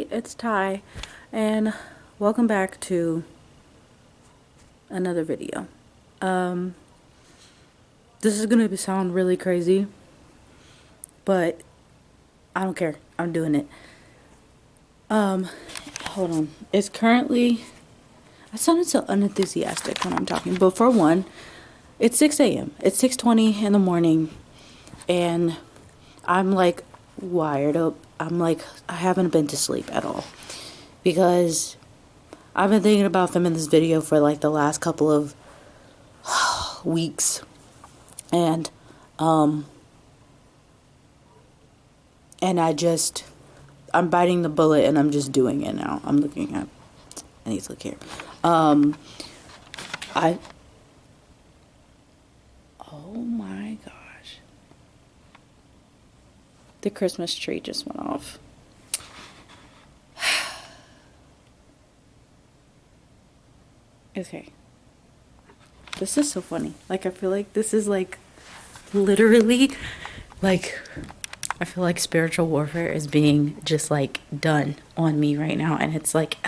everybody, it's Ty, and welcome back to another video. This is gonna sound really crazy, but I don't care. I'm doing it. Hold on. It's currently, I sounded so unenthusiastic when I'm talking, but for one, it's 6 a.m. It's 6:20 in the morning, and I'm like wired up. I'm like, I haven't been to sleep at all because I've been thinking about filming this video for like the last couple of weeks, and I'm biting the bullet and I'm just doing it now. I need to look here. Oh my gosh. The Christmas tree just went off. Okay. This is so funny. Like, I feel like this is like literally like, I feel like spiritual warfare is being just like done on me right now. And it's like,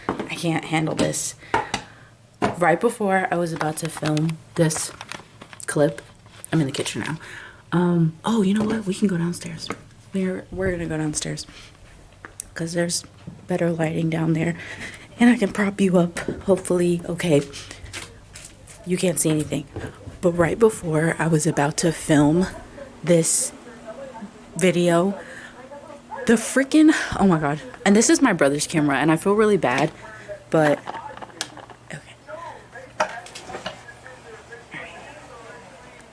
I can't handle this. Right before I was about to film this clip, I'm in the kitchen now. Oh, you know what? We can go downstairs. We're gonna go downstairs because there's better lighting down there, and I can prop you up. Hopefully, okay. You can't see anything, but right before I was about to film this video, the freaking, oh my god! And this is my brother's camera, and I feel really bad, but okay.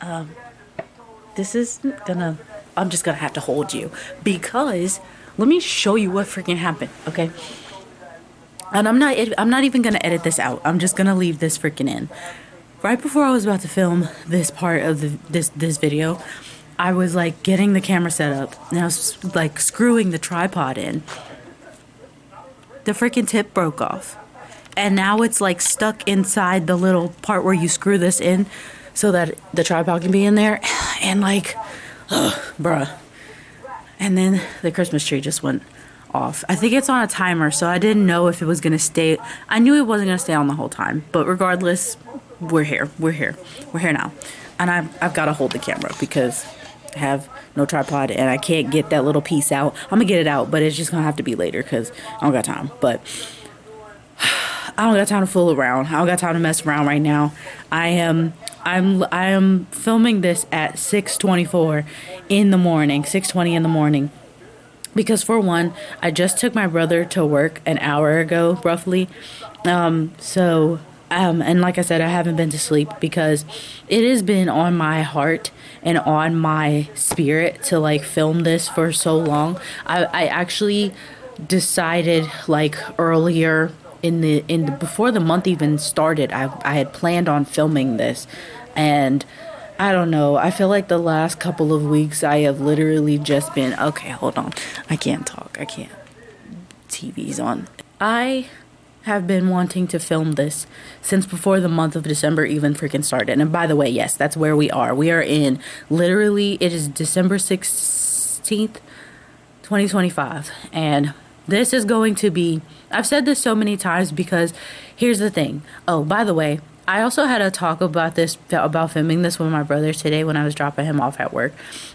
All right. I'm just gonna have to hold you because let me show you what freaking happened, okay? And I'm not even gonna edit this out. I'm just gonna leave this freaking in. Right before I was about to film this part of this video, I was like getting the camera set up and I was like screwing the tripod in. The freaking tip broke off. And now it's like stuck inside the little part where you screw this in so that the tripod can be in there. And like, bruh. And then the Christmas tree just went off. I think it's on a timer, so I didn't know if it was gonna stay. I knew it wasn't gonna stay on the whole time, but regardless, we're here now. And I've got to hold the camera because I have no tripod and I can't get that little piece out. I'm gonna get it out, but it's just gonna have to be later because I don't got time. But I don't got time to fool around. I don't got time to mess around right now. I am filming this at 6:24 in the morning, 6:20 in the morning. Because for one, I just took my brother to work an hour ago, roughly. And like I said, I haven't been to sleep because it has been on my heart and on my spirit to like film this for so long. I actually decided like earlier in the before the month even started, I had planned on filming this, and I don't know. I feel like the last couple of weeks I have literally just been, okay, hold on. I can't talk. I can't. TV's on. I have been wanting to film this since before the month of December even freaking started. And by the way, yes, that's where we are. We are in, literally, it is December 16th, 2025. And this is going to be, I've said this so many times because here's the thing. Oh, by the way, I also had a talk about filming this with my brother today when I was dropping him off at work.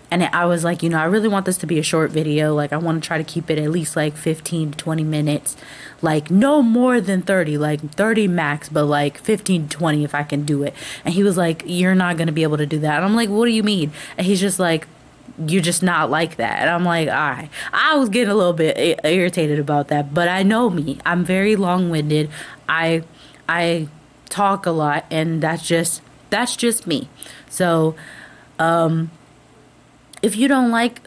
And I was like, I really want this to be a short video. Like, I want to try to keep it at least like 15 to 20 minutes. Like, no more than 30, like 30 max, but like 15 to 20 if I can do it. And he was like, you're not going to be able to do that. And I'm like, what do you mean? And he's just like, you're just not like that. And I'm like, all right. I was getting a little bit irritated about that, but I know me. I'm very long-winded. I talk a lot, and that's just me. So if you don't like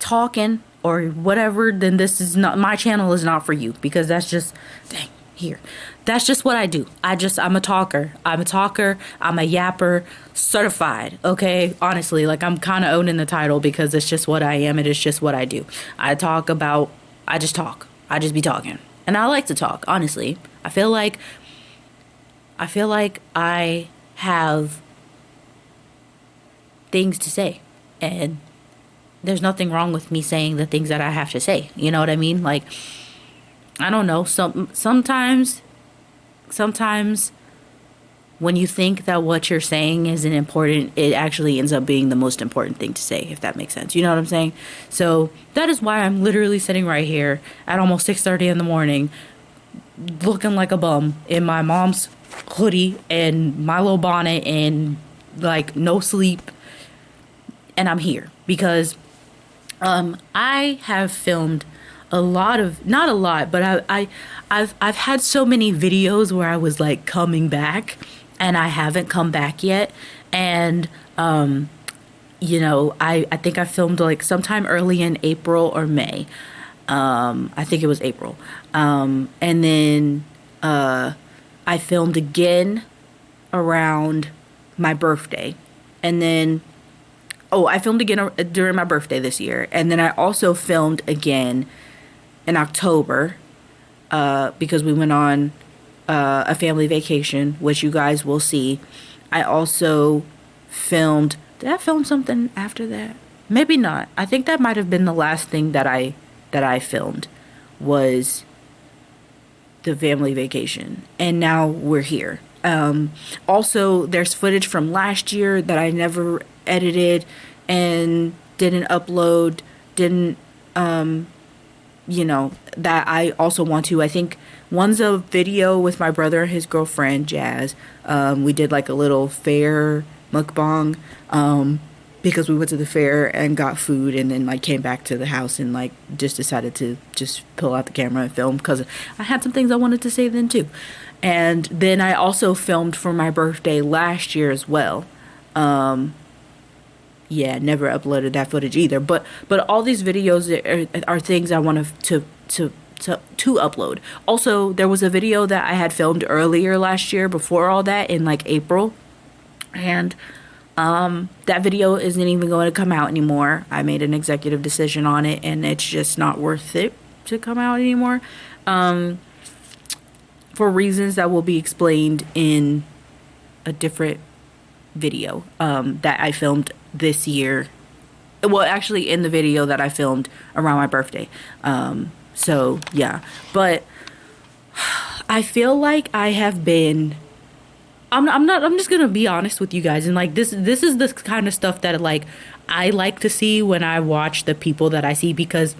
talking or whatever, then this is not, my channel is not for you, because that's just, dang, here, that's just what I do. I'm a talker. I'm a yapper, certified, okay? Honestly, like, I'm kind of owning the title because it's just what I am. It is just what I do. I just talk. I just be talking. And I like to talk, honestly. I feel like I have things to say, and there's nothing wrong with me saying the things that I have to say. You know what I mean? Like, I don't know. Sometimes when you think that what you're saying isn't important, it actually ends up being the most important thing to say, if that makes sense. You know what I'm saying? So that is why I'm literally sitting right here at almost 6:30 in the morning, looking like a bum in my mom's hoodie and my little bonnet and like no sleep, and I'm here because I have filmed a lot of, not a lot, but I've had so many videos where I was like coming back, and I haven't come back yet. And I think I filmed like sometime early in April or May. I think it was April. And then I filmed again around my birthday. And then, oh, I filmed again during my birthday this year. And then I also filmed again in October because we went on a family vacation, which you guys will see. I also filmed. Did I film something after that? Maybe not. I think that might have been the last thing that I filmed was the family vacation, and now we're here. Also, there's footage from last year that I never edited and didn't upload, didn't that I also want to. I think one's a video with my brother and his girlfriend, Jazz. We did like a little fair mukbang because we went to the fair and got food and then like came back to the house and like just decided to just pull out the camera and film because I had some things I wanted to say then too. And then I also filmed for my birthday last year as well. Yeah, never uploaded that footage either. But all these videos are things I want to upload. Also, there was a video that I had filmed earlier last year before all that in like April, and that video isn't even going to come out anymore. I made an executive decision on it, and it's just not worth it to come out anymore, for reasons that will be explained in a different video that I filmed this year. Well, actually, in the video that I filmed around my birthday. So yeah, but I feel like I have been. I'm not. I'm just gonna be honest with you guys, and like this is the kind of stuff that like I like to see when I watch the people that I see, because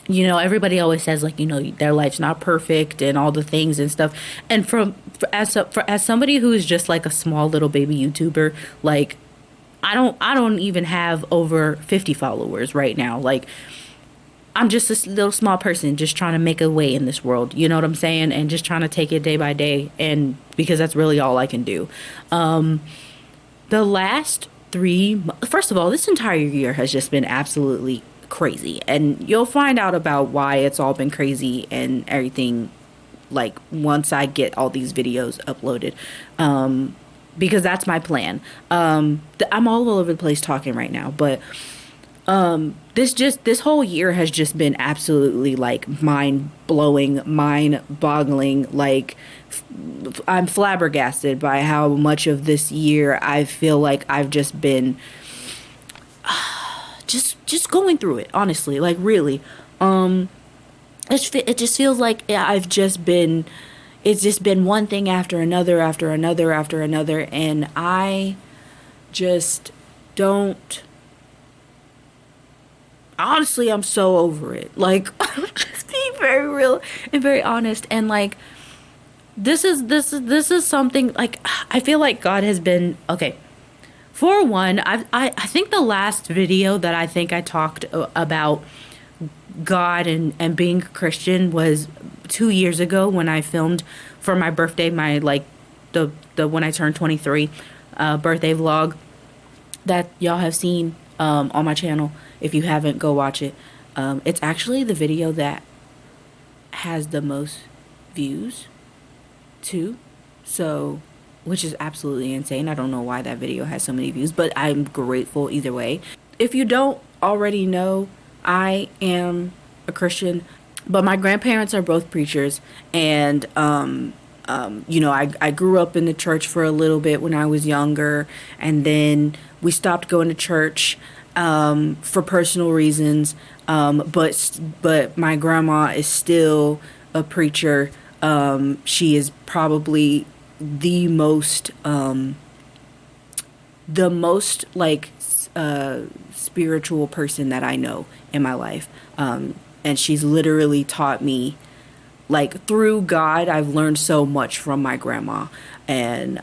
everybody always says like their life's not perfect and all the things and stuff. And as somebody who is just like a small little baby YouTuber, like I don't even have over 50 followers right now. Like I'm just a little small person just trying to make a way in this world. You know what I'm saying? And just trying to take it day by day, and because that's really all I can do. The last first of all, this entire year has just been absolutely crazy, and you'll find out about why it's all been crazy and everything like once I get all these videos uploaded, because that's my plan. I'm all over the place talking right now, but this whole year has just been absolutely like mind blowing, mind boggling. Like I'm flabbergasted by how much of this year I feel like I've just been just going through it, honestly, like really. It just feels like I've just been, it's just been one thing after another, after another, after another, and I just don't, honestly, I'm so over it. Like, I'm just being very real and very honest, and like, this is something, like, I feel like God has been, okay, for one, I think the last video that I think I talked about God and being a Christian was 2 years ago when I filmed for my birthday, my like the when I turned 23 birthday vlog that y'all have seen on my channel. If you haven't, go watch it. It's actually the video that has the most views too, so, which is absolutely insane. I don't know why that video has so many views, but I'm grateful either way. If you don't already know, I am a Christian, but my grandparents are both preachers, and I grew up in the church for a little bit when I was younger, and then we stopped going to church for personal reasons. But my grandma is still a preacher. She is probably the most like spiritual person that I know in my life. And she's literally taught me, like, through God, I've learned so much from my grandma. And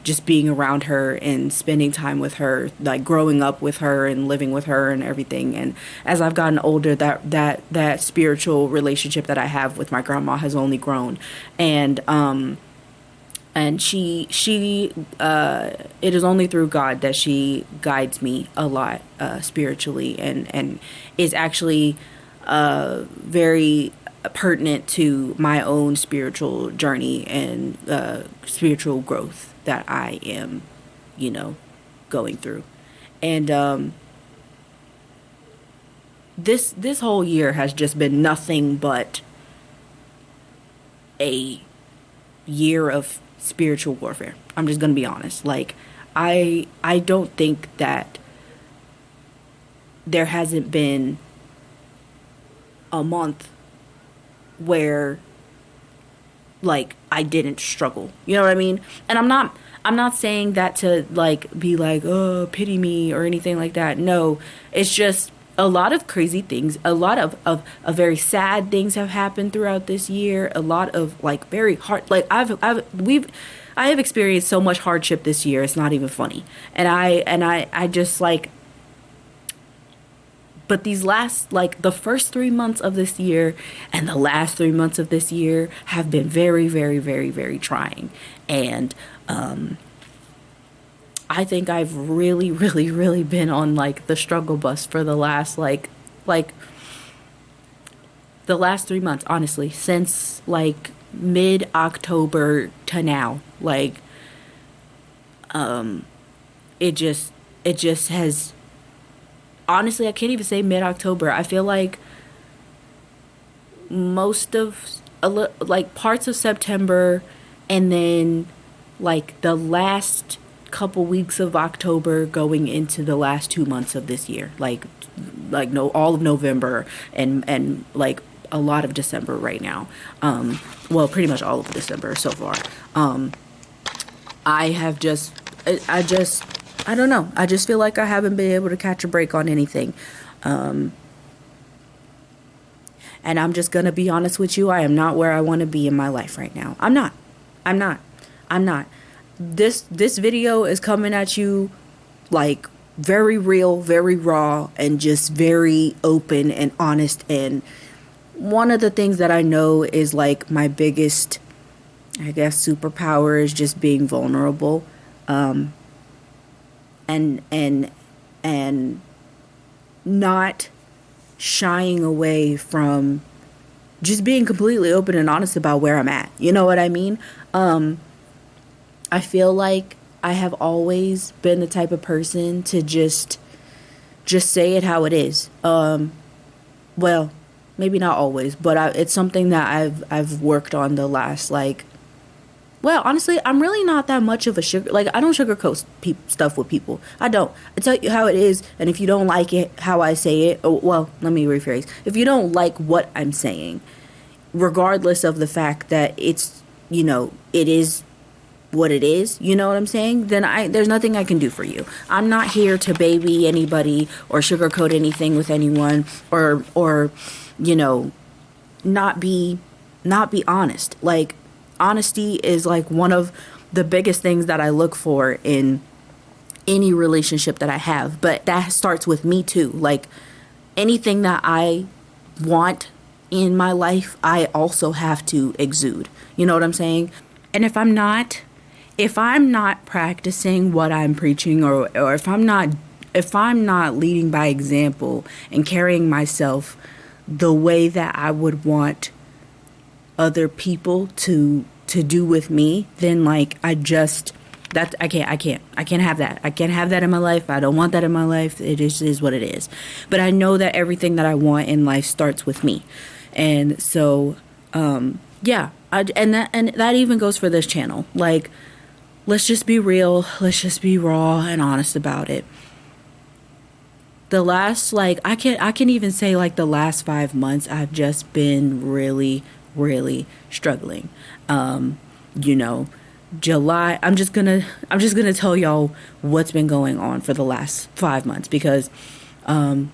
just being around her and spending time with her, like growing up with her and living with her and everything. And as I've gotten older, that spiritual relationship that I have with my grandma has only grown. And it is only through God that she guides me a lot spiritually, and is actually very pertinent to my own spiritual journey and spiritual growth that I am, going through. And this whole year has just been nothing but a year of spiritual warfare. I'm just gonna be honest. Like, I don't think that there hasn't been a month where, like, I didn't struggle. You know what I mean? And I'm not saying that to, like, be like, oh, pity me or anything like that. No, it's just a lot of crazy things, a lot of very sad things have happened throughout this year. A lot of, like, very hard, like, I have experienced so much hardship this year. It's not even funny. And I just, like, but these last, like, the first 3 months of this year and the last 3 months of this year have been very, very, very, very trying. And I think I've really, really, really been on, like, the struggle bus for the last, like the last 3 months, honestly, since, like, mid-October to now. Like, it just has, honestly, I can't even say mid-October. I feel like most of, like, parts of September, and then, like, the last couple weeks of October going into the last 2 months of this year. Like, no, all of November, and like a lot of December right now. Well, pretty much all of December so far. I have just, I don't know. I just feel like I haven't been able to catch a break on anything. And I'm just gonna be honest with you. I am not where I want to be in my life right now. I'm not. I'm not. I'm not. This video is coming at you, like, very real, very raw, and just very open and honest. And one of the things that I know is, like, my biggest, I guess, superpower is just being vulnerable. And not shying away from just being completely open and honest about where I'm at. You know what I mean? I feel like I have always been the type of person to just say it how it is. Well, maybe not always, but it's something that I've worked on the last, like, well, honestly, I'm really not that much of a like, I don't sugarcoat stuff with people. I don't. I tell you how it is, and if you don't like it, how I say it, well, let me rephrase. If you don't like what I'm saying, regardless of the fact that it's, it is what it is, you know what I'm saying? Then there's nothing I can do for you. I'm not here to baby anybody or sugarcoat anything with anyone, or not be honest. Like, honesty is, like, one of the biggest things that I look for in any relationship that I have. But that starts with me too. Like, anything that I want in my life, I also have to exude. You know what I'm saying? And if I'm not practicing what I'm preaching, or if I'm not leading by example and carrying myself the way that I would want other people to do with me, then, like, I can't have that. I can't have that in my life. I don't want that in my life. It is what it is. But I know that everything that I want in life starts with me. And so, yeah, and that even goes for this channel. Like, let's just be real. Let's just be raw and honest about it. the last, like, I can even say like the last 5 months I've just been really, really struggling. You know, July, I'm just gonna tell y'all what's been going on for the last 5 months, because the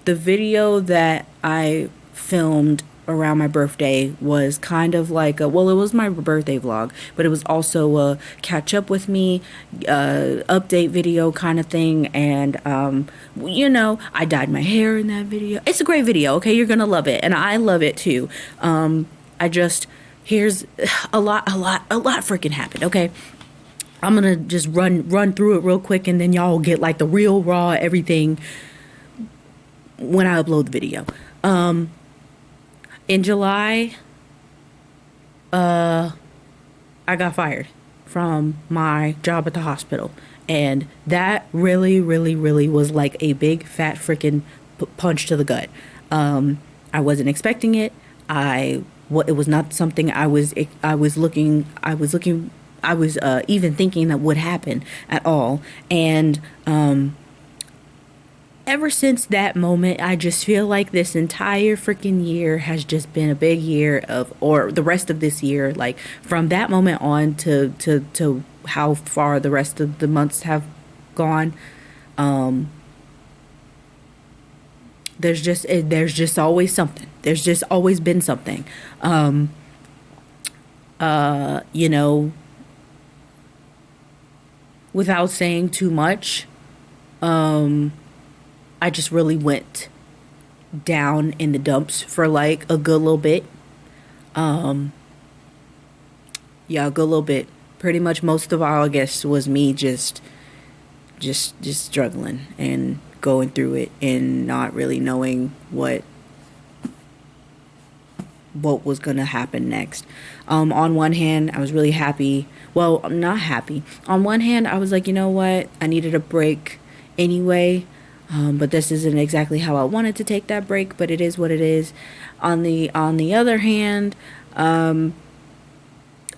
video that I filmed around my birthday was kind of like a, well, it was my birthday vlog, but it was also a catch up with me update video kind of thing. And I dyed my hair in that video. It's a great video. Okay, you're gonna love it, and I love it too. I just Here's a lot freaking happened. Okay, I'm gonna just run through it real quick, and then y'all will get like the real raw everything when I upload the video. In July, I got fired from my job at the hospital. And that really, really, really was like a big fat freaking punch to the gut. I wasn't expecting it. It was not something I was even thinking that would happen at all. And ever since that moment, I just feel like this entire freaking year has just been a big year of, or the rest of this year, like from that moment on to how far the rest of the months have gone. There's just always something. There's just always been something. You know, without saying too much, I just really went down in the dumps for like a good little bit. Yeah, a good little bit. Pretty much most of all, I guess, was me just struggling and going through it and not really knowing what was gonna happen next. On one hand, I was really happy. Well, I'm not happy. On one hand, I was like, you know what? I needed a break anyway. But this isn't exactly how I wanted to take that break, but it is what it is. On the other hand, it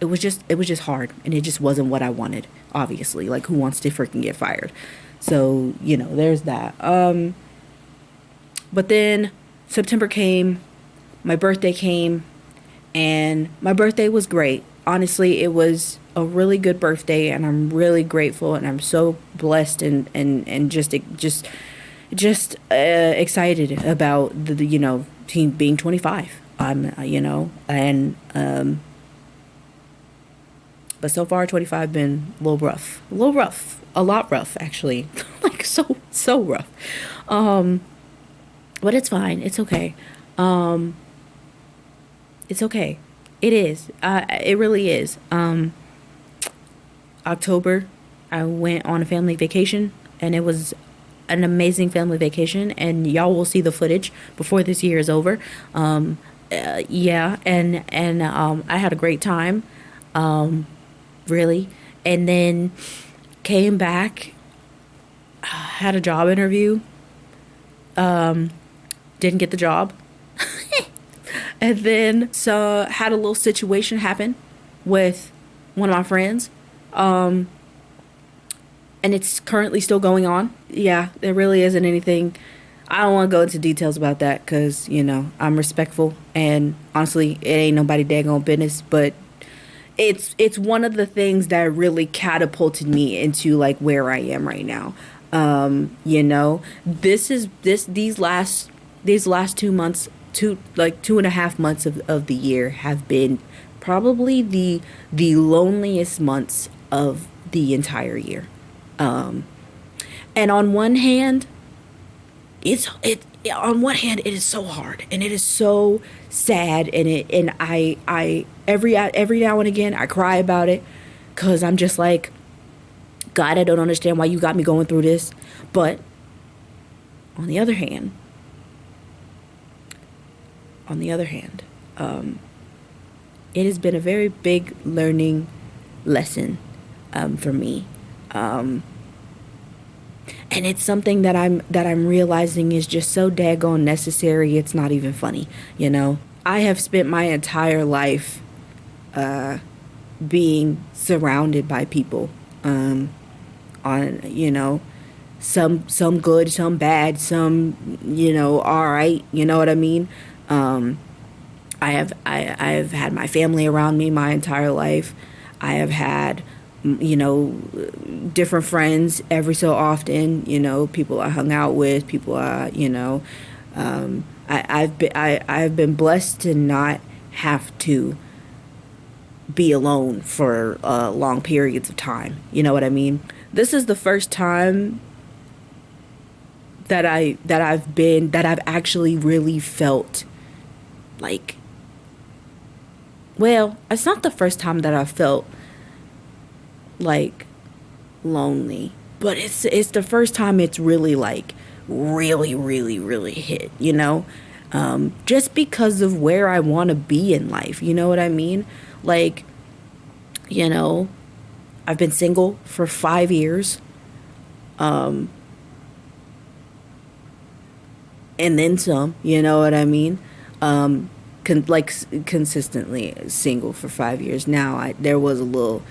was just hard, and it just wasn't what I wanted. Obviously, like, who wants to freaking get fired? So there's that. But then September came, my birthday came, and my birthday was great. Honestly, it was a really good birthday, and I'm really grateful, and I'm so blessed and just excited about the team being 25. And but so far 25 been a little rough, a lot rough actually, like so rough. But it's fine. It's okay. It's okay. It is. It really is. October, I went on a family vacation, and it was an amazing family vacation, and y'all will see the footage before this year is over. Yeah, and I had a great time, really. And then came back, had a job interview, didn't get the job. And then so had a little situation happen with one of my friends. And it's currently still going on. Yeah, there really isn't anything. I don't want to go into details about that because, I'm respectful. And honestly, it ain't nobody daggone business. But it's one of the things that really catapulted me into, like, where I am right now. These last 2 months, 2.5 months of the year have been probably the loneliest months of the entire year. And on one hand, it is so hard, and it is so sad, and I every now and again I cry about it, because I'm just like, God, I don't understand why you got me going through this. But on the other hand, it has been a very big learning lesson for me. And it's something that I'm realizing is just so daggone necessary. It's not even funny, I have spent my entire life being surrounded by people, on some good, some bad, some, all right, you know what I mean? I've had my family around me my entire life. I have had, different friends every so often. People I hung out with, people I've been blessed to not have to be alone for long periods of time. You know what I mean? This is the first time that I've actually really felt like, well, it's not the first time that I felt like lonely, but it's the first time it's really like really really really hit, just because of where I want to be in life, you know what I mean? Like, you know, I've been single for 5 years, and then some, you know what I mean? Consistently single for 5 years now. There was a little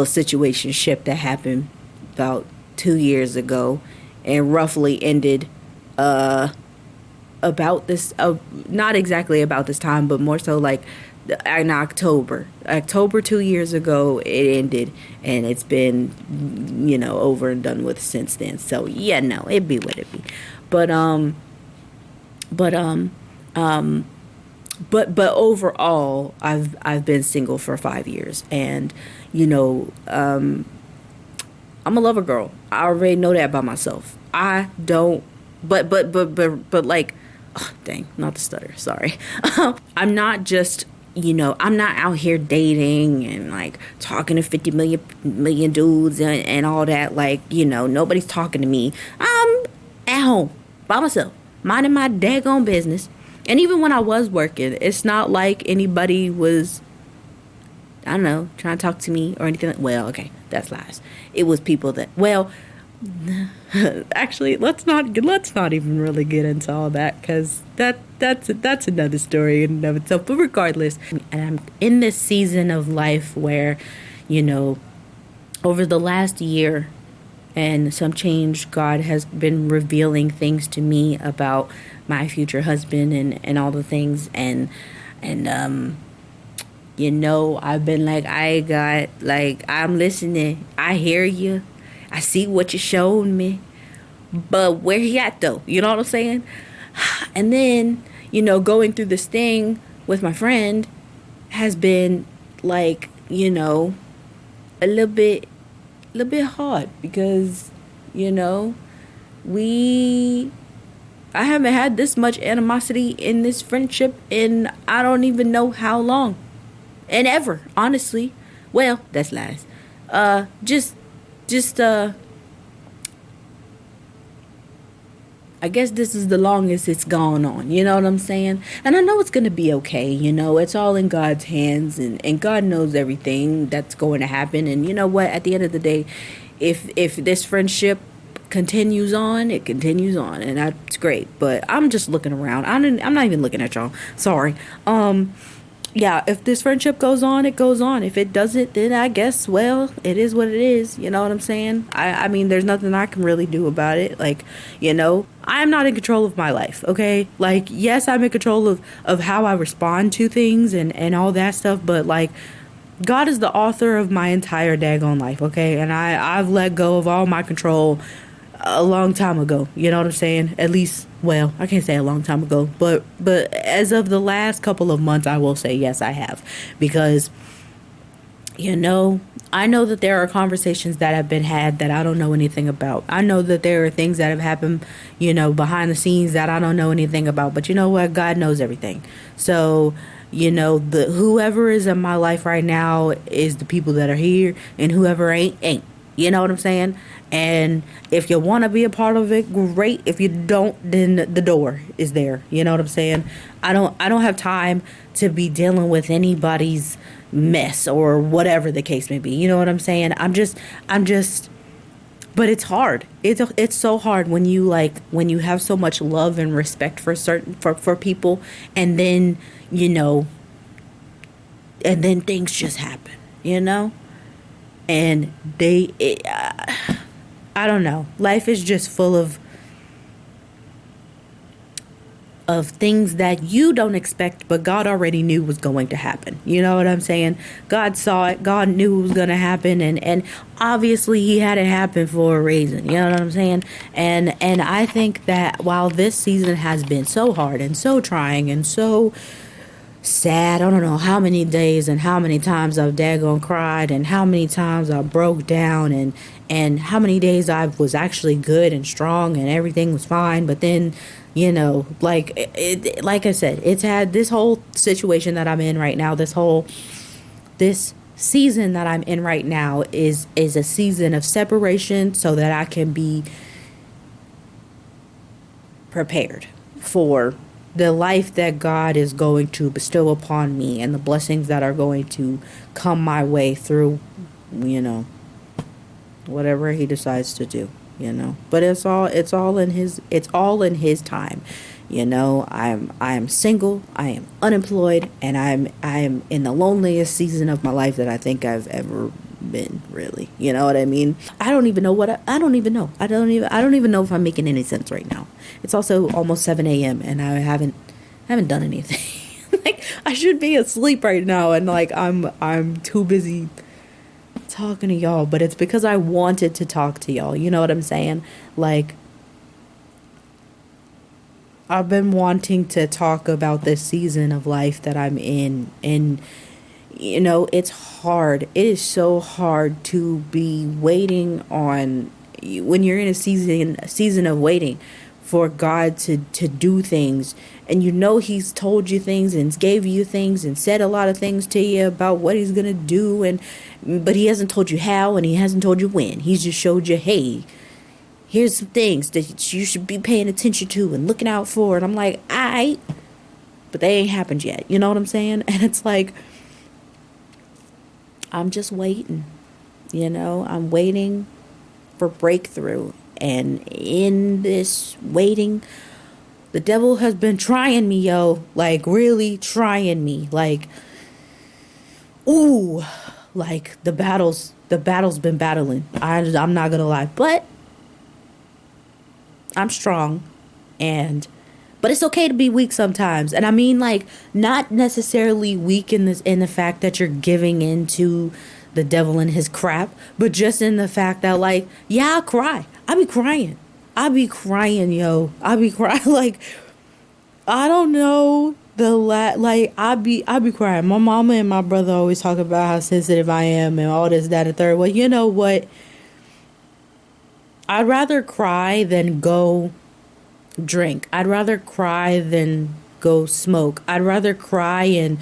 situation ship that happened about 2 years ago, and roughly ended about this, not exactly about this time, but more so like in October 2 years ago it ended, and it's been, over and done with since then. So yeah, no, it be what it be. But but um but overall, I've been single for 5 years, and you know, I'm a lover girl. I already know that about myself. I don't, but like, ugh, dang, not the stutter. Sorry, I'm not just. I'm not out here dating and like talking to 50 million dudes and all that. Like, nobody's talking to me. I'm at home by myself, minding my daggone business. And even when I was working, it's not like anybody was, I don't know, trying to talk to me or anything. Well, okay, that's lies. It was people that, well, actually, let's not even really get into all that, because that's another story in and of itself. But regardless, and I'm in this season of life where, you know, over the last year and some change, God has been revealing things to me about my future husband and all the things, and I've been like, I'm listening, I hear you, I see what you showed me, but where he at though? You know what I'm saying? And then, going through this thing with my friend has been like, a little bit hard, because, you know, we I haven't had this much animosity in this friendship in I don't even know how long. And ever, honestly. Well, that's lies. Just I guess this is the longest it's gone on. You know what I'm saying? And I know it's going to be okay. It's all in God's hands, and God knows everything that's going to happen. And you know what? At the end of the day, if this friendship continues on, it continues on. And that's great. But I'm just looking around. I'm not even looking at y'all. Sorry. Yeah, if this friendship goes on, it goes on. If it doesn't, then I guess, well, it is what it is. You know what I'm saying? I mean, there's nothing I can really do about it. Like, I am not in control of my life, okay? Like, yes, I'm in control of how I respond to things and all that stuff, but, like, God is the author of my entire daggone life, okay? And I've let go of all my control a long time ago. You know what I'm saying? At least, well, I can't say a long time ago, but as of the last couple of months, I will say yes, I have, because I know that there are conversations that have been had that I don't know anything about. I know that there are things that have happened, behind the scenes that I don't know anything about. But you know what? God knows everything. So, the whoever is in my life right now is the people that are here, and whoever ain't. You know what I'm saying? And if you want to be a part of it, great. If you don't, then the door is there. You know what I'm saying? I don't have time to be dealing with anybody's mess or whatever the case may be. You know what I'm saying? I'm just but it's hard. It's so hard when you have so much love and respect for people, and then, and then things just happen, and I don't know. Life is just full of things that you don't expect, but God already knew was going to happen. You know what I'm saying? God saw it. God knew it was going to happen, and obviously He had it happen for a reason. You know what I'm saying? And I think that while this season has been so hard and so trying and so sad, I don't know how many days and how many times I've daggone cried and how many times I broke down and how many days I was actually good and strong and everything was fine, but then like like I said, it's had this whole situation that I'm in right now, this season that I'm in right now is a season of separation so that I can be prepared for the life that God is going to bestow upon me and the blessings that are going to come my way through, whatever He decides to do. But it's all in his time. I am single, I am unemployed, and I am in the loneliest season of my life that I think I've ever been, really. You know what I mean? I don't even know I don't even know. I don't even know if I'm making any sense right now. It's also almost 7 a.m. and I haven't done anything. Like, I should be asleep right now, and like I'm too busy talking to y'all, but it's because I wanted to talk to y'all. You know what I'm saying? Like, I've been wanting to talk about this season of life that I'm in, and it's hard. It is so hard to be waiting on when you're in a season of waiting for God to do things, and He's told you things and gave you things and said a lot of things to you about what He's gonna do, but He hasn't told you how and He hasn't told you when. He's just showed you, hey, here's some things that you should be paying attention to and looking out for, and I'm like, aight, but they ain't happened yet. You know what I'm saying? And it's like, I'm just waiting. I'm waiting for breakthrough. And in this waiting, the devil has been trying me, yo. Like, really trying me. Like, ooh. Like, the battle's been battling. I'm not gonna lie. But I'm strong. But it's okay to be weak sometimes. And I mean, like, not necessarily weak in the fact that you're giving into the devil and his crap, but just in the fact that, like, yeah, I cry. I be crying. Yo. I be crying. Like, I don't know like, I be crying. My mama and my brother always talk about how sensitive I am and all this, that, and third. Well, you know what? I'd rather cry than go drink. I'd rather cry than go smoke. I'd rather cry and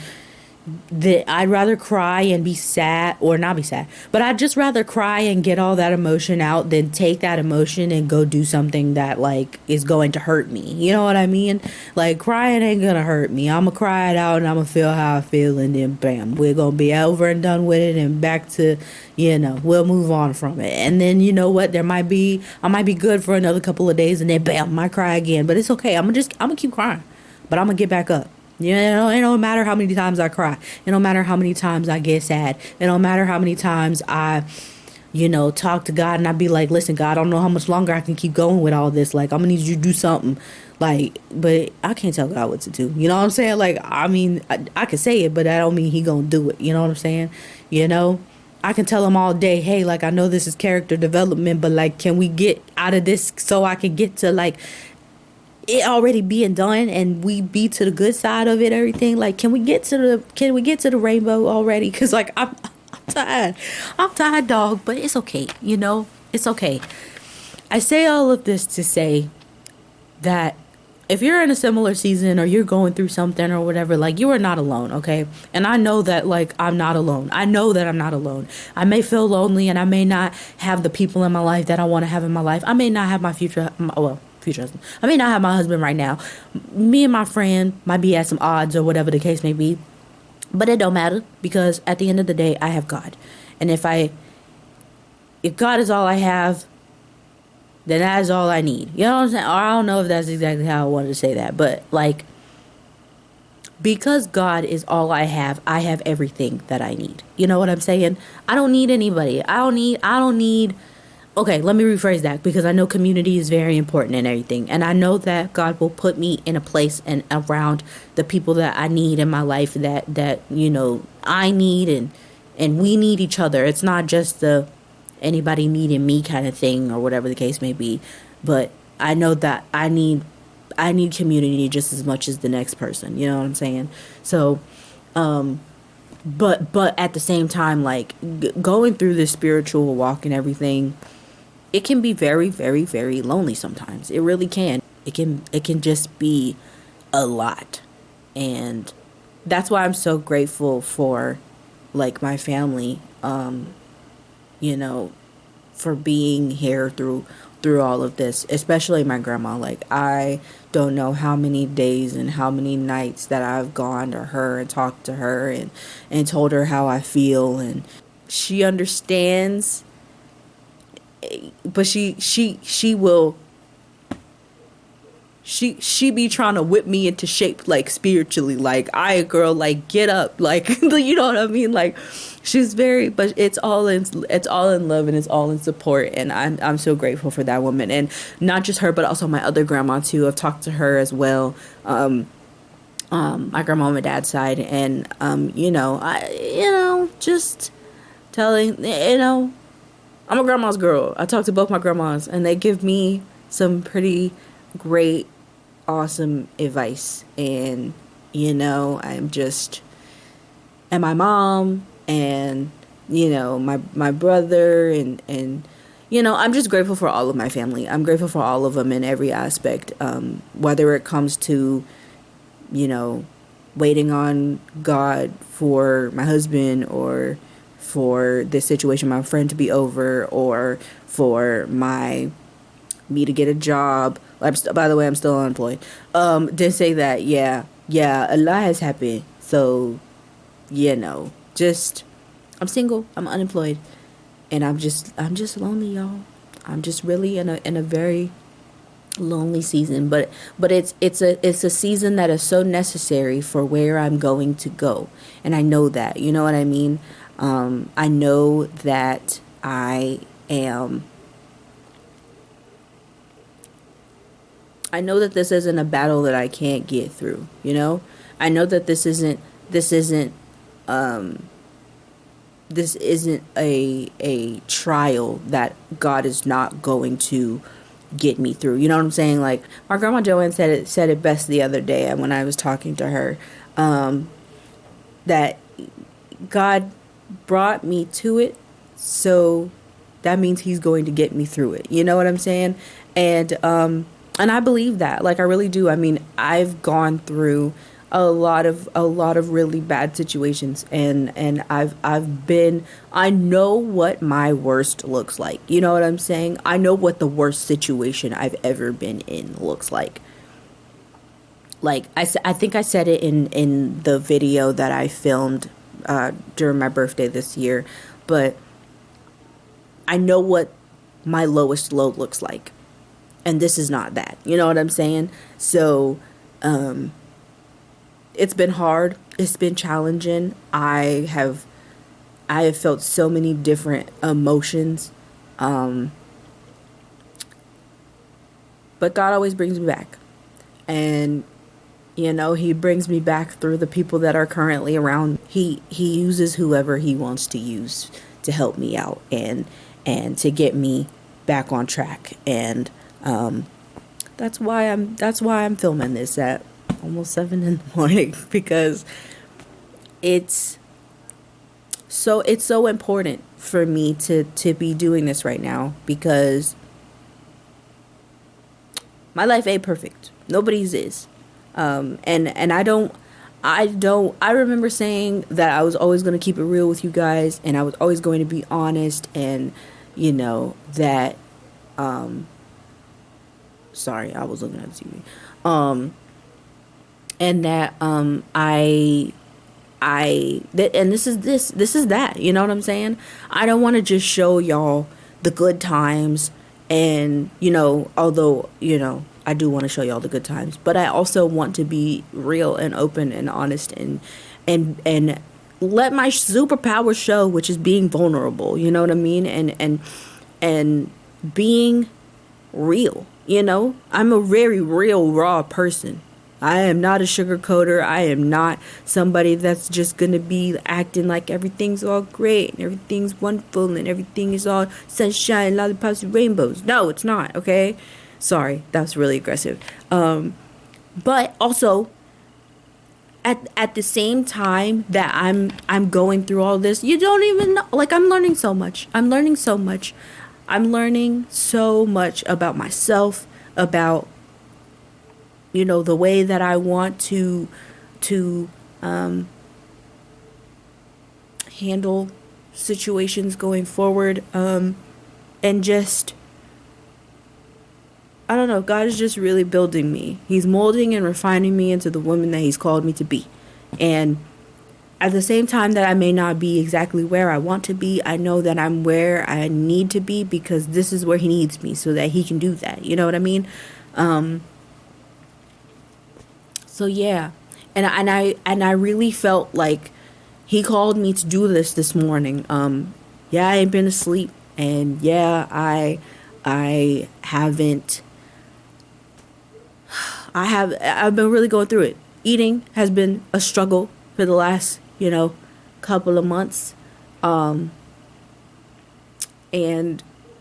be sad, or not be sad, but I'd just rather cry and get all that emotion out than take that emotion and go do something that, like, is going to hurt me. You know what I mean? Like, crying ain't gonna hurt me. I'm gonna cry it out and I'm gonna feel how I feel, and then bam, we're gonna be over and done with it and back to, we'll move on from it. And then, you know what? I might be good for another couple of days, and then bam, I might cry again. But it's okay. I'm gonna keep crying, but I'm gonna get back up. It don't matter how many times I cry. It don't matter how many times I get sad. It don't matter how many times I, talk to God and I be like, listen, God, I don't know how much longer I can keep going with all this. Like, I'm gonna need you to do something. Like, but I can't tell God what to do. You know what I'm saying? Like, I mean, I can say it, but that don't mean He gonna do it. You know what I'm saying? I can tell Him all day, hey, like, I know this is character development, but, like, can we get out of this so I can get to, like, it already being done and we be to the good side of it, everything? Like, can we get to the rainbow already? Because, like, I'm tired, dog, but it's okay. It's okay. I say all of this to say that if you're in a similar season or you're going through something or whatever, like, you are not alone, okay? And I know that, like, I'm not alone. I know that I'm not alone. I may feel lonely and I may not have the people in my life that I want to have in my life. I may not have my future husband. I may not have my husband right now. Me and my friend might be at some odds or whatever the case may be. But it don't matter, because at the end of the day, I have God. And if God is all I have, then that is all I need. You know what I'm saying? Or I don't know if that's exactly how I wanted to say that. But, like, because God is all I have everything that I need. You know what I'm saying? I don't need anybody. I don't need okay, let me rephrase that, because I know community is very important and everything. And I know that God will put me in a place and around the people that I need in my life, that I need, and we need each other. It's not just the anybody needing me kind of thing, or whatever the case may be. But I know that I need community just as much as the next person. You know what I'm saying? So, but at the same time, like, going through this spiritual walk and everything, it can be very, very, very lonely sometimes. It really can. It can just be a lot. And that's why I'm so grateful for, like, my family, you know, for being here through all of this, especially my grandma. Like, I don't know how many days and how many nights that I've gone to her and talked to her, and told her how I feel, and she understands. But she will, she be trying to whip me into shape, like, spiritually, like, I girl, like, get up, like, you know what I mean, like, she's very, but it's all in love, and it's all in support. And I'm so grateful for that woman. And not just her, but also my other grandma too. I've talked to her as well, my grandma on my dad's side. And just telling, I'm a grandma's girl. I talk to both my grandmas, and they give me some pretty great, awesome advice. And, I'm just, and my mom, and, my brother, and I'm just grateful for all of my family. I'm grateful for all of them in every aspect, whether it comes to, waiting on God for my husband, or for this situation, my friend, to be over, or for me to get a job. By the way, I'm still unemployed. Didn't say that. Yeah, a lot has happened. So, just, I'm single, I'm unemployed, and I'm just lonely, y'all. I'm just really in a very lonely season, but it's a season that is so necessary for where I'm going to go. And I know that, you know what I mean? I know that I know that this isn't a battle that I can't get through, I know that this isn't a trial that God is not going to get me through. You know what I'm saying? Like, my grandma Joanne said it best the other day when I was talking to her, that God brought me to it, so that means he's going to get me through it. You know what I'm saying? And I believe that. Like, I really do. I mean, I've gone through a lot of really bad situations, and I know what my worst looks like. You know what I'm saying? I know what the worst situation I've ever been in looks like. Like, I think I said it in the video that I filmed during my birthday this year, but I know what my lowest low looks like, and this is not that. You know what I'm saying? So, it's been hard. It's been challenging. I have felt so many different emotions. But God always brings me back. And, he brings me back through the people that are currently around. He uses whoever he wants to use to help me out, and to get me back on track. And that's why I'm filming this at almost 7 in the morning, because it's so important for me to be doing this right now, because my life ain't perfect. Nobody's is. And I remember saying that I was always going to keep it real with you guys, and I was always going to be honest, and that sorry, I was looking at the TV. And that this is that, you know what I'm saying? I don't want to just show y'all the good times, and although I do want to show y'all the good times, but I also want to be real and open and honest, and let my superpower show, which is being vulnerable. You know what I mean? And being real. I'm a very real, raw person. I am not a sugarcoater. I am not somebody that's just going to be acting like everything's all great and everything's wonderful and everything is all sunshine, lollipops, and rainbows. No, it's not, okay? Sorry, that was really aggressive. But also, at the same time that I'm going through all this, you don't even know. Like, I'm learning so much. I'm learning so much. I'm learning so much about myself, about the way that I want to handle situations going forward, and just, I don't know, God is just really building me. He's molding and refining me into the woman that he's called me to be. And at the same time that I may not be exactly where I want to be, I know that I'm where I need to be, because this is where he needs me so that he can do that. You know what I mean? So yeah, and I really felt like he called me to do this morning. Yeah, I ain't been asleep, and yeah, I haven't. I've been really going through it. Eating has been a struggle for the last couple of months, and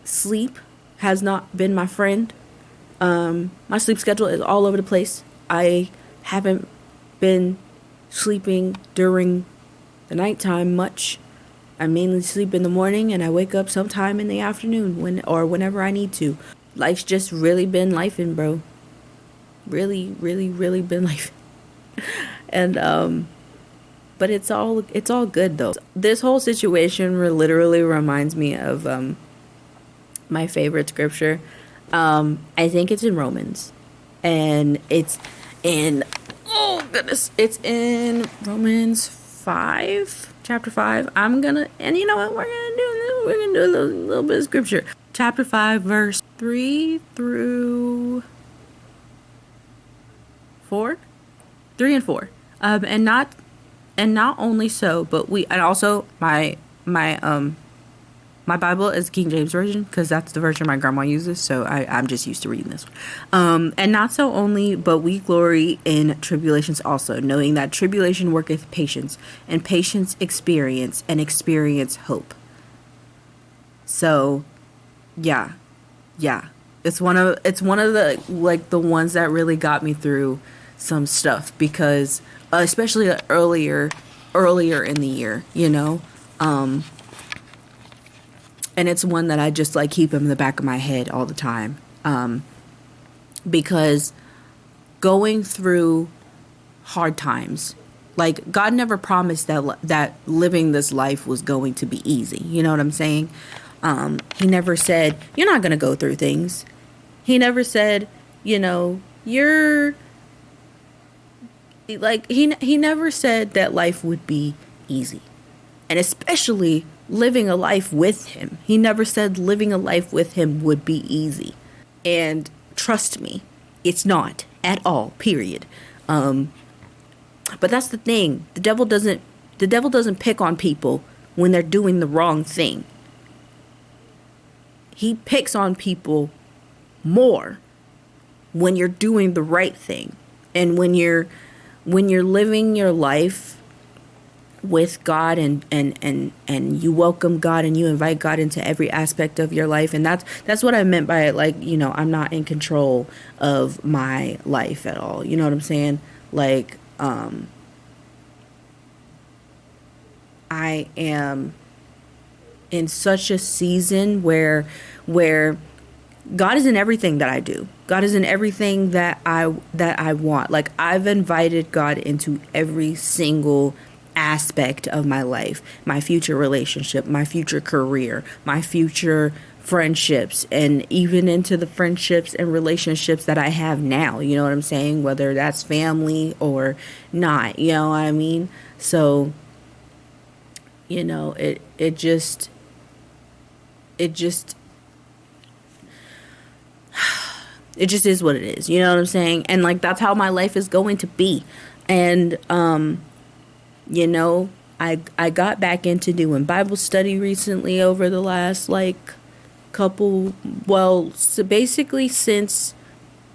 sleep has not been my friend. My sleep schedule is all over the place. I haven't been sleeping during the nighttime much. I mainly sleep in the morning, and I wake up sometime in the afternoon whenever I need to. Life's just really been lifing, bro. Really, really, really been life. And but it's all good though. This whole situation literally reminds me of my favorite scripture. I think it's in Romans, and it's in, oh goodness, it's in Romans 5, chapter 5. And you know what we're gonna do? We're gonna do a little bit of scripture. Chapter 5, verse 3 through 4, 3 and 4. And not only so, but my Bible is King James Version, because that's the version my grandma uses, so I'm just used to reading this one. And not so only, but we glory in tribulations also, knowing that tribulation worketh patience, and patience experience, and experience hope. So, yeah. It's one of the, like, the ones that really got me through some stuff, because especially earlier in the year, and it's one that I just like keep in the back of my head all the time, because going through hard times, like, God never promised that living this life was going to be easy. You know what I'm saying? He never said you're not going to go through things. He never said, you're like, he never said that life would be easy. And especially living a life with him. He never said living a life with him would be easy. And trust me, it's not at all, period. But that's the thing. The devil doesn't pick on people when they're doing the wrong thing. He picks on people more when you're doing the right thing. And when you're living your life with God, and you welcome God and you invite God into every aspect of your life. And that's what I meant by it. Like, I'm not in control of my life at all. You know what I'm saying? Like, I am in such a season where God is in everything that I do. God is in everything that I want. Like, I've invited God into every single aspect of my life, my future relationship, my future career, my future friendships, and even into the friendships and relationships that I have now. You know what I'm saying? Whether that's family or not, you know what I mean? So, it just is what it is. You know what I'm saying? And like, that's how my life is going to be. And, I got back into doing Bible study recently over the last, couple, well, so basically since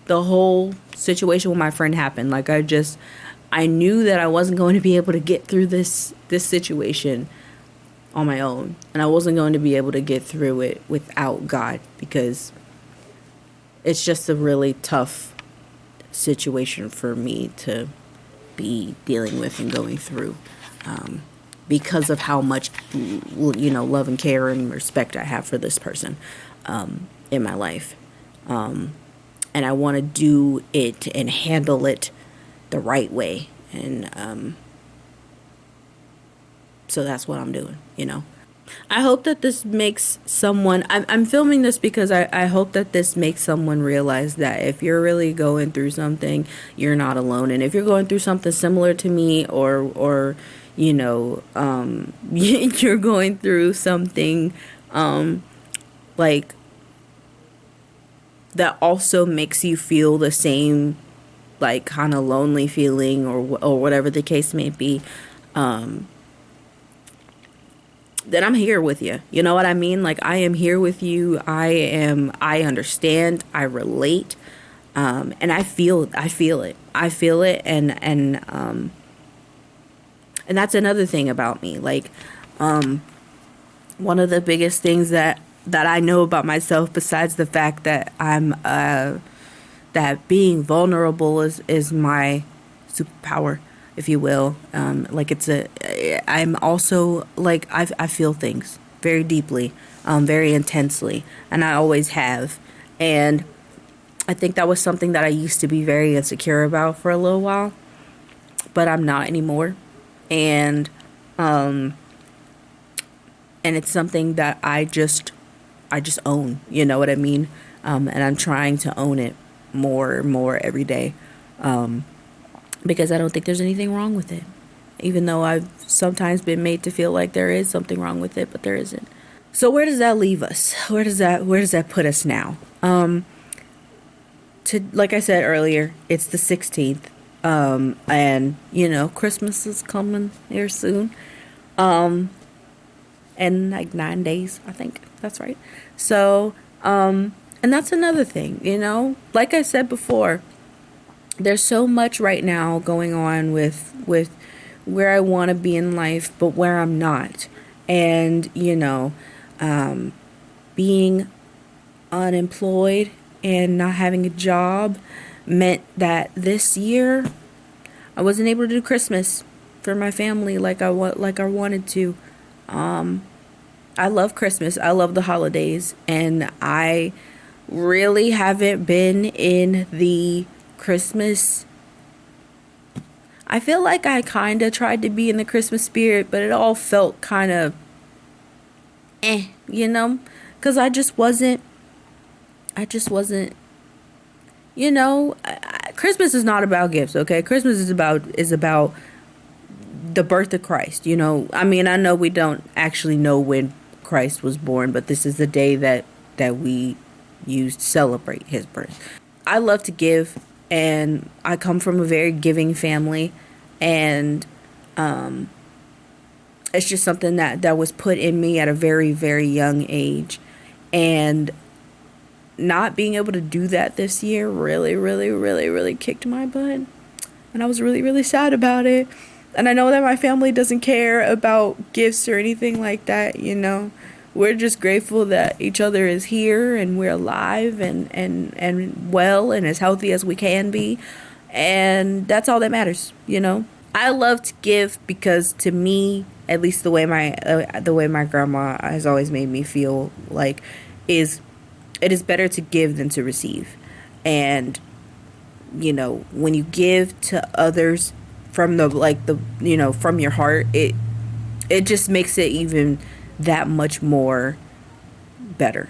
the whole situation with my friend happened, like I knew that I wasn't going to be able to get through this situation on my own, and I wasn't going to be able to get through it without God, because it's just a really tough situation for me to be dealing with and going through, because of how much, love and care and respect I have for this person in my life. And I want to do it and handle it the right way. And so that's what I'm doing. I hope that this makes someone, I'm filming this because I hope that this makes someone realize that if you're really going through something, you're not alone. And if you're going through something similar to me, or you're going through something like that also makes you feel the same, like, kind of lonely feeling, or whatever the case may be, then I'm here with you. You know what I mean? Like, I am here with you. I understand. I relate. And I feel it. I feel it. And that's another thing about me. Like, one of the biggest things that I know about myself, besides the fact that that being vulnerable is my superpower, if you will. I'm also, like, I feel things very deeply, very intensely, and I always have. And I think that was something that I used to be very insecure about for a little while, but I'm not anymore. And it's something that I just own, you know what I mean? And I'm trying to own it more and more every day. Because I don't think there's anything wrong with it. Even though I've sometimes been made to feel like there is something wrong with it, but there isn't. So where does that leave us? Where does that put us now? Like I said earlier, it's the 16th. And Christmas is coming here soon. In like 9 days, I think that's right. So, and that's another thing, like I said before, there's so much right now going on with where I want to be in life, but where I'm not. And, being unemployed and not having a job meant that this year I wasn't able to do Christmas for my family like I wanted to. I love Christmas. I love the holidays, and I really haven't been in the Christmas. I feel like I kind of tried to be in the Christmas spirit, but it all felt kind of because I just wasn't, Christmas is not about gifts, okay? Christmas is about the birth of Christ, I mean, I know we don't actually know when Christ was born, but this is the day that we use to celebrate his birth. I love to give, and I come from a very giving family, and it's just something that was put in me at a very, very young age. And not being able to do that this year really, really, really, really kicked my butt. And I was really, really sad about it. And I know that my family doesn't care about gifts or anything like that, We're just grateful that each other is here and we're alive and well and as healthy as we can be. And that's all that matters, I love to give because, to me, at least the way my grandma has always made me feel, like, it is better to give than to receive. And when you give to others from from your heart, it just makes it even that much more better,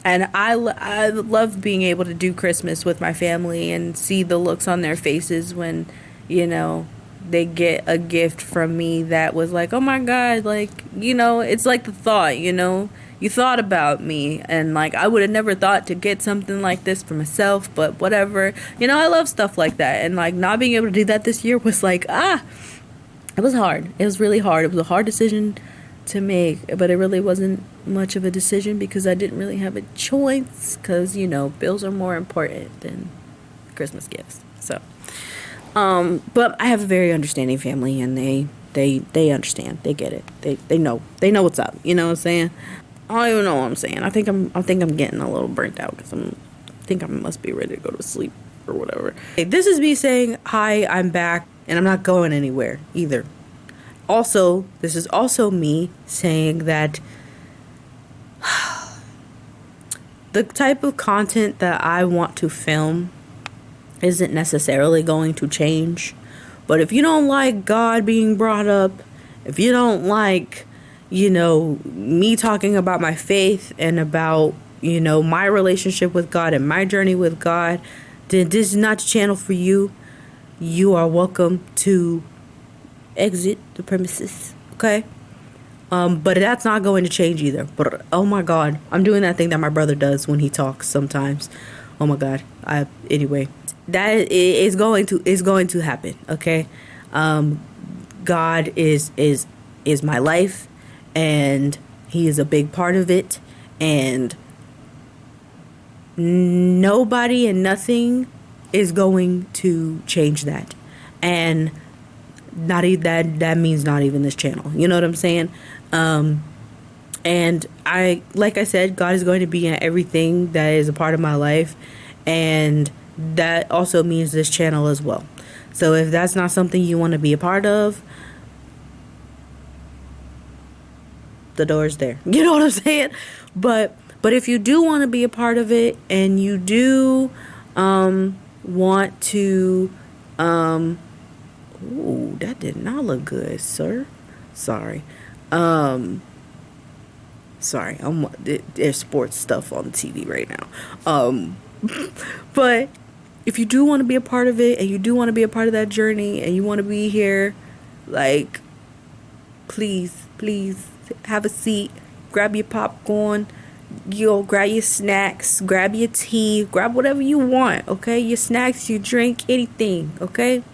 and I love being able to do Christmas with my family and see the looks on their faces when they get a gift from me that was like, oh my God, like, it's like the thought, you thought about me, and like I would have never thought to get something like this for myself, but whatever, I love stuff like that. And like not being able to do that this year was like, it was hard. It was really hard. It was a hard decision to make, but it really wasn't much of a decision because I didn't really have a choice because, you know, bills are more important than Christmas gifts. So, but I have a very understanding family, and they understand. They get it. They know what's up. You know what I'm saying? I don't even know what I'm saying. I think I'm getting a little burnt out because I think I must be ready to go to sleep or whatever. Hey, this is me saying hi, I'm back, and I'm not going anywhere either. Also, this is also me saying that the type of content that I want to film isn't necessarily going to change. But if you don't like God being brought up, if you don't like, you know, me talking about my faith and about, you know, my relationship with God and my journey with God, then this is not the channel for you. You are welcome to exit the premises, okay? But that's not going to change either. But oh my God, I'm doing that thing that my brother does when he talks sometimes. Oh my God. Anyway, that is going to happen, okay? God is my life, and He is a big part of it, and nobody and nothing is going to change that. And that means not even this channel. You know what I'm saying? And like I said, God is going to be in everything that is a part of my life, and that also means this channel as well. So if that's not something you want to be a part of, the door's there. You know what I'm saying? But if you do want to be a part of it, and you do want to ooh, that did not look good, sir. Sorry. Sorry. There's sports stuff on the TV right now. But if you do want to be a part of it, and you do want to be a part of that journey, and you want to be here, like, please have a seat, grab your popcorn, grab your snacks, grab your tea, grab whatever you want, okay? Your snacks, your drink, anything, okay?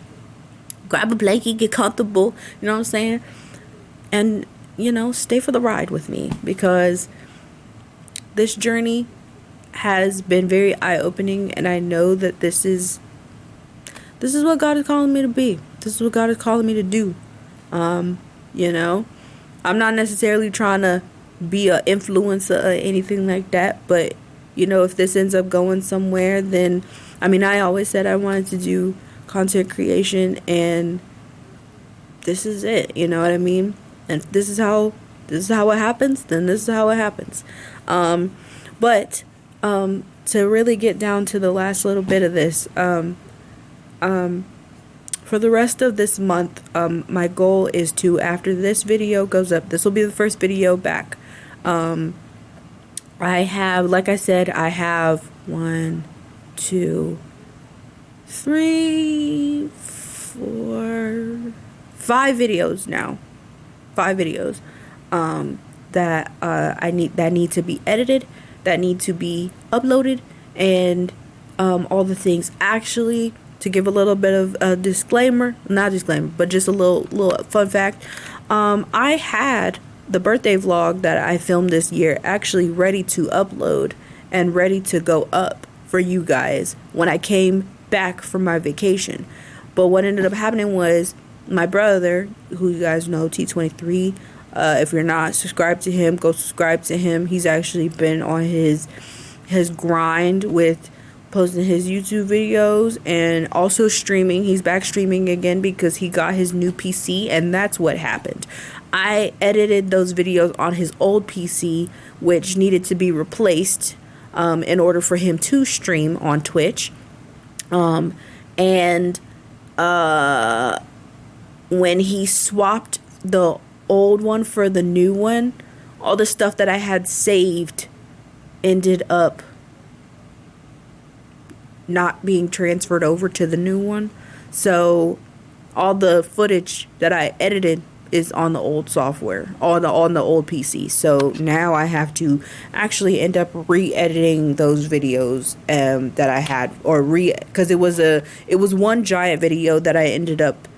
Grab a blanket, get comfortable, you know what I'm saying? And, you know, stay for the ride with me, because this journey has been very eye-opening, and I know that this is what God is calling me to be. This is what God is calling me to do. You know, I'm not necessarily trying to be an influencer or anything like that, but, you know, if this ends up going somewhere, then, I mean, I always said I wanted to do content creation, and this is it, you know what I mean? And this is how it happens, then this is how it happens. But to really get down to the last little bit of this, for the rest of this month, my goal is to, after this video goes up, this will be the first video back. I have, like I said, I have 1, 2, 3, 4, 5 videos now. 5 videos that need to be edited, that need to be uploaded, and all the things. Actually, to give a little bit of a disclaimer, not disclaimer, but just a little fun fact, I had the birthday vlog that I filmed this year actually ready to upload and ready to go up for you guys when I came back from my vacation. But what ended up happening was my brother, who you guys know, T23, if you're not subscribed to him, go subscribe to him. He's actually been on his grind with posting his YouTube videos and also streaming. He's back streaming again because he got his new PC, and that's what happened. I edited those videos on his old PC, which needed to be replaced in order for him to stream on Twitch. And when he swapped the old one for the new one, all the stuff that I had saved ended up not being transferred over to the new one. So all the footage that I edited is on the old software, on the old PC. So now I have to actually end up re-editing those videos that I had, or because it was one giant video that I ended up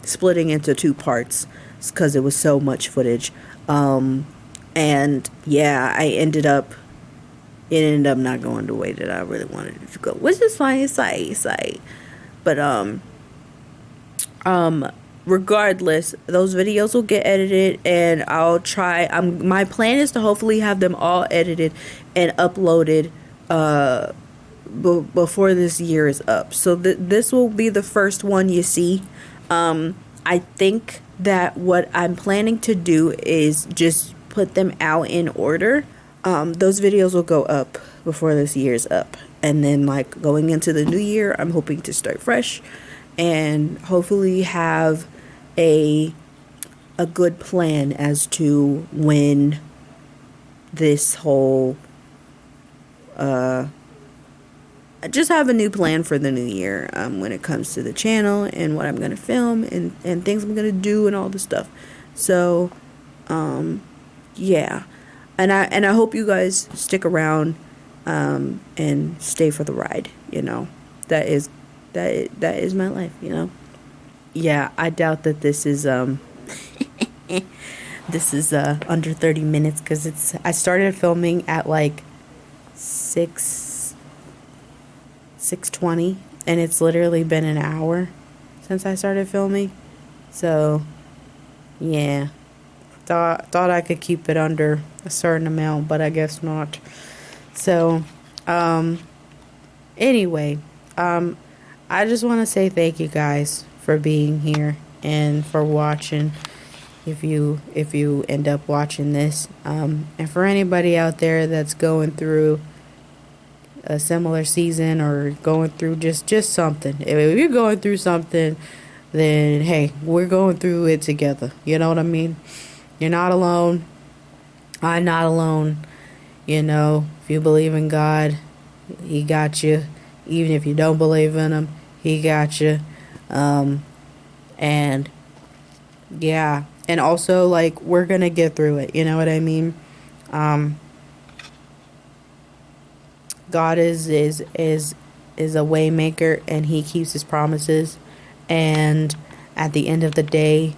splitting into two parts because it was so much footage. And yeah, it ended up not going the way that I really wanted it to go, which is fine. It's like, but regardless, those videos will get edited, and I'll try. My plan is to hopefully have them all edited and uploaded before this year is up. So this will be the first one you see. I think that what I'm planning to do is just put them out in order. Those videos will go up before this year's up, and then like going into the new year, I'm hoping to start fresh and hopefully have a good plan as to when this whole just have a new plan for the new year, when it comes to the channel and what I'm gonna film and things I'm gonna do and all the stuff. So yeah, and I hope you guys stick around and stay for the ride. That is my life. Yeah, I doubt that this is this is under 30 minutes, because I started filming at like 6:20, and it's literally been an hour since I started filming. So yeah, thought I could keep it under a certain amount, but I guess not. So anyway, I just want to say thank you guys for being here and for watching, if you end up watching this, and for anybody out there that's going through a similar season or going through just something. If you're going through something, then hey, we're going through it together. You know what I mean? You're not alone. I'm not alone. If you believe in God, He got you. Even if you don't believe in Him, He got you. And yeah, and also like we're gonna get through it. You know what I mean? God is a way maker, and He keeps His promises. And at the end of the day,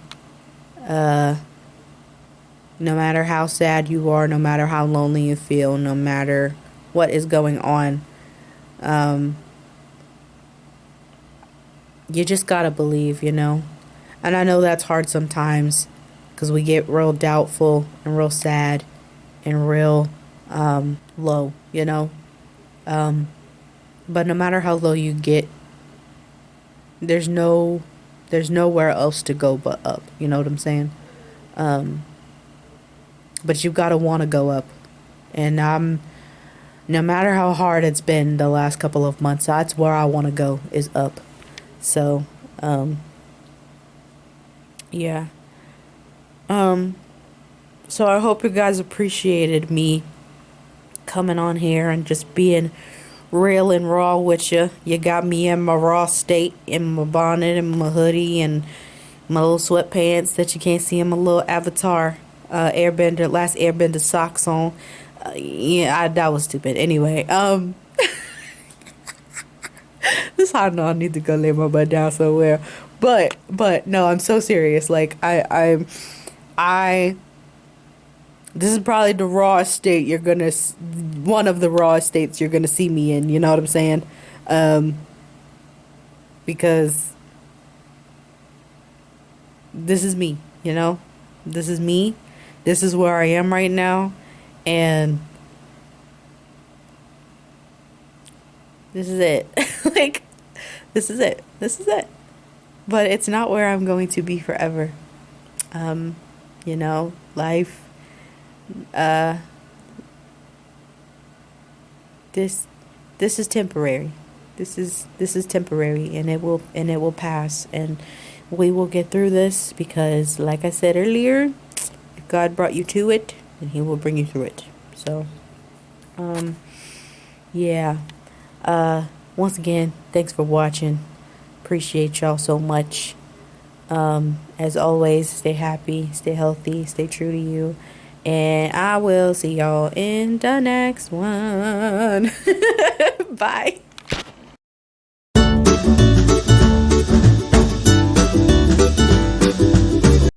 no matter how sad you are, no matter how lonely you feel, no matter what is going on, you just gotta believe, And I know that's hard sometimes, because we get real doubtful and real sad and real low, but no matter how low you get, there's nowhere else to go but up. You know what I'm saying? But you gotta want to go up, and no matter how hard it's been the last couple of months, that's where I want to go, is up. So yeah. So I hope you guys appreciated me coming on here and just being real and raw with you. You got me in my raw state, in my bonnet and my hoodie and my little sweatpants that you can't see, in my little avatar last airbender socks on. Yeah, that was stupid. Anyway, this is how I know I need to go lay my butt down somewhere. But no, I'm so serious. Like this is probably the rawest state one of the rawest states you're gonna see me in. You know what I'm saying? Because this is me. This is me. This is where I am right now, and this is it. Like, this is it. But it's not where I'm going to be forever. Life. This is temporary. This is temporary, and it will pass, and we will get through this, because like I said earlier, if God brought you to it, then He will bring you through it. So yeah. Once again, thanks for watching. Appreciate y'all so much. As always, stay happy, stay healthy, stay true to you. And I will see y'all in the next one. Bye.